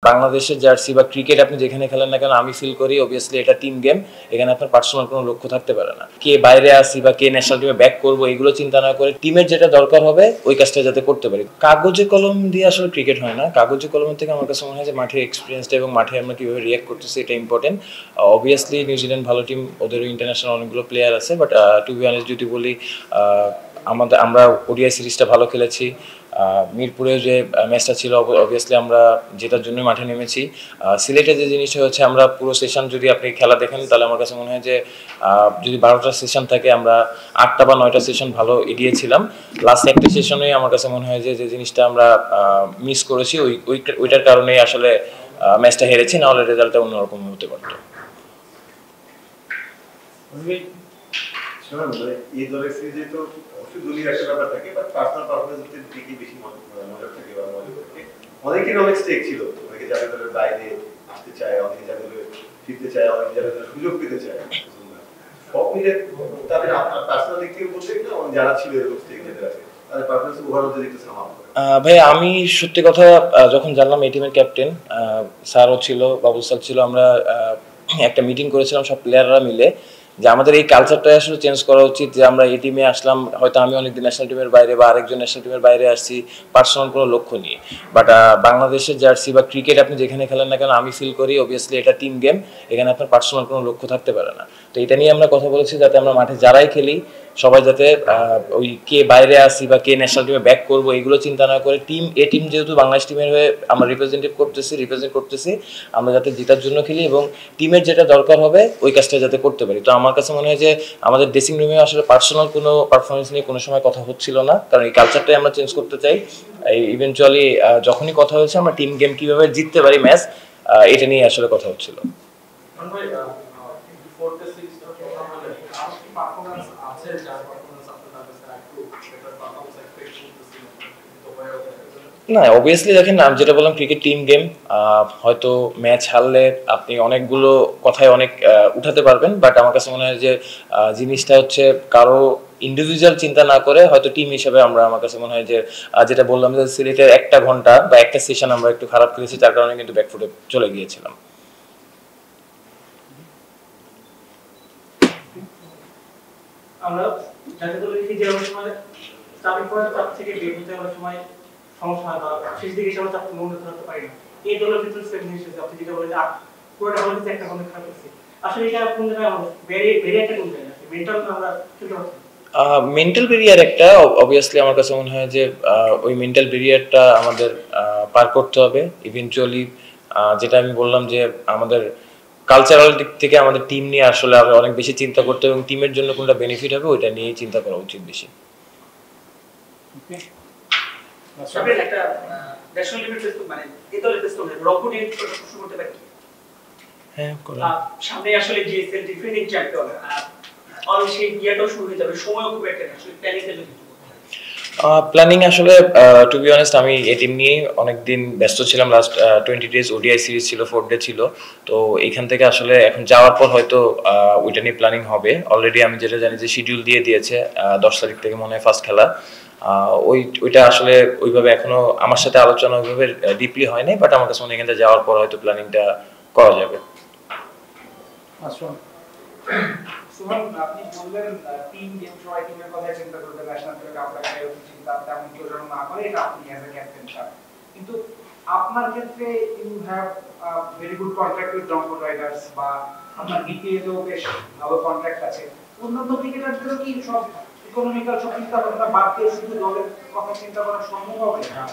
বাংলাদেশের জার্সি বা ক্রিকেট আপনি যেখানে খেলেন না কেন আমি ফিল করি অবভিয়াসলি এটা টিম গেম। এখানে আপনার পার্সোনাল কোনো লক্ষ্য থাকতে পারে না। কে বাইরে আসি বা কে ন্যাশনাল টিমে ব্যাক করবো এগুলো চিন্তা না করে টিমের যেটা দরকার হবে ওই কাজটা যাতে করতে পারি। কাগজে কলম দিয়ে আসলে ক্রিকেট হয় না। কাগজে কলমের থেকে আমার কাছে মনে হয় যে মাঠের এক্সপিরিয়েন্সটা এবং মাঠে আমরা কীভাবে রিয়াক্ট করতেছি এটা ইম্পর্টেন্ট। অবভিয়াসলি নিউজিল্যান্ড ভালো টিম, ওদেরও ইন্টারন্যাশনাল অনেকগুলো প্লেয়ার আছে, বাট টু বি অনেস্ট যদি বলি আমরা ওডিআই সিরিজটা ভালো খেলেছি। মিরপুরে যে ম্যাচটা ছিল অবভিয়াসলি আমরা জেতার জন্যই মাঠে নেমেছি। সিলেটে যে জিনিসটা হচ্ছে আমরা পুরো সেশন যদি আপনি খেলা দেখেন তাহলে আমার কাছে মনে হয় যে যদি 12টা সেশন থাকে আমরা 8টা বা 9টা সেশন ভালো এগিয়েছিলাম। লাস্ট একটা সেশনে আমার কাছে মনে হয় যে জিনিসটা আমরা মিস করেছি, ওইটার কারণেই আসলে ম্যাচটা হেরেছি, নাহলে রেজাল্টটা অন্যরকম হতে পারতো। এই দলের সিরিজে তো অবশ্যই দলীয় একটা ব্যাপার থাকে, বাট পার্সোনাল পারফরমেন্সের দিকে বেশি মজা থাকে বা মজা থাকে। অনেকের অনেক স্টেক ছিল, অনেকে যাদের দলের বাইরে আসতে চায়, অনেকে যাদের দলে ফিরতে চায়, অনেকে যাদের দলে সুযোগ পেতে চায়। সব মিলে তাদের আপনার পার্সোনাল দিক থেকে বলতে গেলে যারা ছিল এরকম স্টেক যাদের আছে তাদের পারফরমেন্স ওভারঅল দেখতেছেন আমার ভাই আমি সত্যি কথা যখন জানলাম এই টিমের ক্যাপ্টেন স্যারও ছিল, বাবুল স্যার ছিল, আমরা একটা মিটিং করেছিলাম সব প্লেয়াররা মিলে যে আমাদের এই কালচারটা আসলে চেঞ্জ করা উচিত। যে আমরা এই টিমে আসলাম, হয়তো আমি অনেকদিন ন্যাশনাল টিমের বাইরে বা আরেকজন ন্যাশনাল টিমের বাইরে আসছি পার্সোনাল কোনো লক্ষ্য নিয়ে, বাট বাংলাদেশের জার্সি বা ক্রিকেট আপনি যেখানে খেলেন না কেন আমি ফিল করি অবভিয়াসলি এটা টিম গেম। এখানে আপনার পার্সোনাল কোনো লক্ষ্য থাকতে পারে না। তো এটা নিয়ে আমরা কথা বলেছি যাতে আমরা মাঠে যারাই খেলি সবাই যাতে ওই কে বাইরে আসি বা কে ন্যাশনাল টিমে ব্যাক করবো এগুলো চিন্তা না করে টিম যেহেতু বাংলাদেশ টিমের হয়ে আমরা রিপ্রেজেন্ট করতেছি, আমরা যাতে জেতার জন্য খেলি এবং টিমের যেটা দরকার হবে ওই কাজটা যাতে করতে পারি। তো আমার কাছে মনে হয় যে আমাদের ড্রেসিং রুমে আসলে পার্সোনাল কোনো পারফরমেন্স নিয়ে কোনো সময় কথা হচ্ছিল না, কারণ এই কালচারটাই আমরা চেঞ্জ করতে চাই। ইভেনচুয়ালি যখনই কথা হয়েছে আমরা টিম গেম কীভাবে জিততে পারি ম্যাচ, এটা নিয়ে আসলে কথা হচ্ছিল। না অবভিয়াসলি দেখেন আমি যেটা বললাম ক্রিকেট টিম গেম, হয়তো ম্যাচ হারলে আপনি অনেকগুলো কথায় অনেক উঠাতে পারবেন, বাট আমার কাছে মনে হয় যে জিনিসটা হচ্ছে কারো ইন্ডিভিজুয়াল চিন্তা না করে হয়তো টিম হিসেবে আমার কাছে মনে হয় যে যেটা বললাম যে সিলেটের 1 ঘন্টা বা একটা সেশন আমরা একটু খারাপ খেলেছি, যার কারণে কিন্তু ব্যাকফুটে চলে গিয়েছিলাম। আমরা জাতীয় দলের যে সময় চাপের পরে চাপ থেকে বের হতে অনেক সময় সমস্যা হয় বা শেষ দিকে সবাই চাপ মনে ধরতে পারি না। এই দলের ভিতরে সেম জিনিস আছে, আপনি যেটা বলেন পুরোটা হলে একটা ঘন্টা খারাপ করছে, আসলে এটা কোন জায়গায় আমাদের বেরিয়ে একটা কোন জায়গায় মেন্টাল আমরা খেলতে পারছি। মেন্টাল ব্যারিয়ার একটা অবভিয়াসলি আমার কাছে মনে হয় যে ওই মেন্টাল ব্যারিয়ারটা আমাদের পার করতে হবে ইভেন্চুয়ালি। যেটা আমি বললাম যে আমাদের কালচারাল দিক থেকে আমাদের টিম নিয়ে আসলে অনেক বেশি চিন্তা করতে এবং টিমের জন্য কোনটা বেনিফিট হবে ওইটা নিয়েই চিন্তা করা উচিত বেশি। একটা ন্যাশনাল টিমের টেস্ট মানে এই দলের টেস্ট হবে রংপুর নিয়ে প্রশ্ন করতে পারি। হ্যাঁ করুন। সামনে আসলে জিএসএল ডিফেন্ডিং চ্যাম্পিয়ন অলরেডি সেই ইয়াটাও শুরু হয়ে যাবে, সময়ও খুব একটা আসলে প্ল্যানিংটা যদি প্ল্যানিং আসলে টু বি অনেস্ট আমি এই টিম নিয়ে অনেকদিন ব্যস্ত ছিলাম। লাস্ট 20 ডেজ ওডিআই সিরিজ ছিল, 4 ডে ছিল, তো এইখান থেকে আসলে এখন যাওয়ার পর হয়তো ওইটা নিয়ে প্ল্যানিং হবে। অলরেডি আমি যেটা জানি যে শিডিউল দিয়ে দিয়েছে 10 তারিখ থেকে মনে হয় ফার্স্ট খেলা। ওইটা আসলে ওইভাবে এখনো আমার সাথে আলোচনা ওইভাবে ডিপলি হয় নাই, বাট আমার কাছে মনে হয় এখান থেকে যাওয়ার পর হয়তো প্ল্যানিংটা করা যাবে। সুমন, আপনি বললেন টিম গেম সবাই টিমের কথা চিন্তা করতে, ন্যাশনাল টিমের আপনাকে চিন্তা তেমন কেউ যেন না করে, এটা আপনি অ্যাজ এ ক্যাপ্টেন স্যার। কিন্তু আপনার ক্ষেত্রে you have very good contract with Rangpur riders বা আপনার বিপিএলেও বেশ ভালো কন্ট্রাক্ট আছে। অন্যান্য ক্রিকেটারদেরও কি সব ইকোনমিক্যাল সব চিন্তা ভাবনা বাদ দিয়ে শুধু দলের কথা চিন্তা করা সম্ভব হবে না?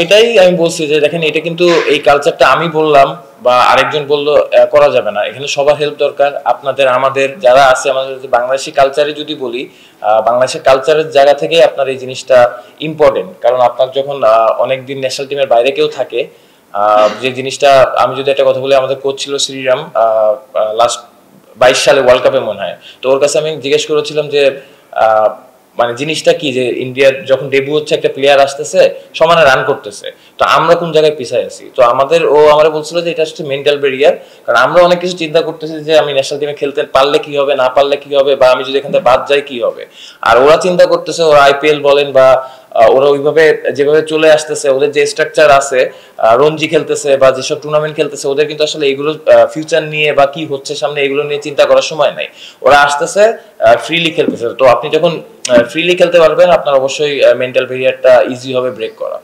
এটাই আমি বলছি যে দেখেন এটা কিন্তু এই কালচারটা আমি বললাম বা আরেকজন বললো করা যাবে না, এখানে সবার হেল্প দরকার। আপনাদের আমাদের যারা আছে আমাদের বাংলাদেশি কালচারে যদি বলি, বাংলাদেশের কালচারের জায়গা থেকে আপনার এই জিনিসটা ইম্পর্টেন্ট, কারণ আপনার যখন অনেকদিন ন্যাশনাল টিমের বাইরে কেউ থাকে, যে জিনিসটা আমি যদি একটা কথা বলি, আমাদের কোচ ছিল শ্রীরাম লাস্ট 22 সালে ওয়ার্ল্ড কাপে মনে হয়, তো ওর কাছে আমি জিজ্ঞেস করেছিলাম যে মানে জিনিসটা কি যে ইন্ডিয়ার যখন ডেবু হচ্ছে একটা প্লেয়ার আসতেছে সমানে রান করতেছে, তো আমরা কোন জায়গায় পিছায় আছি। তো ও আমরা বলছিল যে এটা হচ্ছে মেন্টাল ব্যারিয়ার, কারণ আমরা অনেক কিছু চিন্তা করতেছি যে আমি ন্যাশনাল টিমে খেলতে পারলে কি হবে, না পারলে কি হবে, বা আমি যদি এখান থেকে বাদ যাই কি হবে, আর ওরা চিন্তা করতেছে ওরা আইপিএল বলেন বা ওরা ওইভাবে যেভাবে চলে আসতেছে, ওদের যে স্ট্রাকচার আছে, রঞ্জি খেলতেছে বা যেসব টুর্নামেন্ট খেলতেছে, ওদের কিন্তু আসলে এগুলো ফিউচার নিয়ে বা কি হচ্ছে সামনে এগুলো নিয়ে চিন্তা করার সময় নাই। ওরা আসতেছে, ফ্রিলি খেলতেছে। তো আপনি যখন ফ্রিলি খেলতে পারবেন, আপনার অবশ্যই মেন্টাল ব্যারিয়ারটা ইজি হবে ব্রেক করা।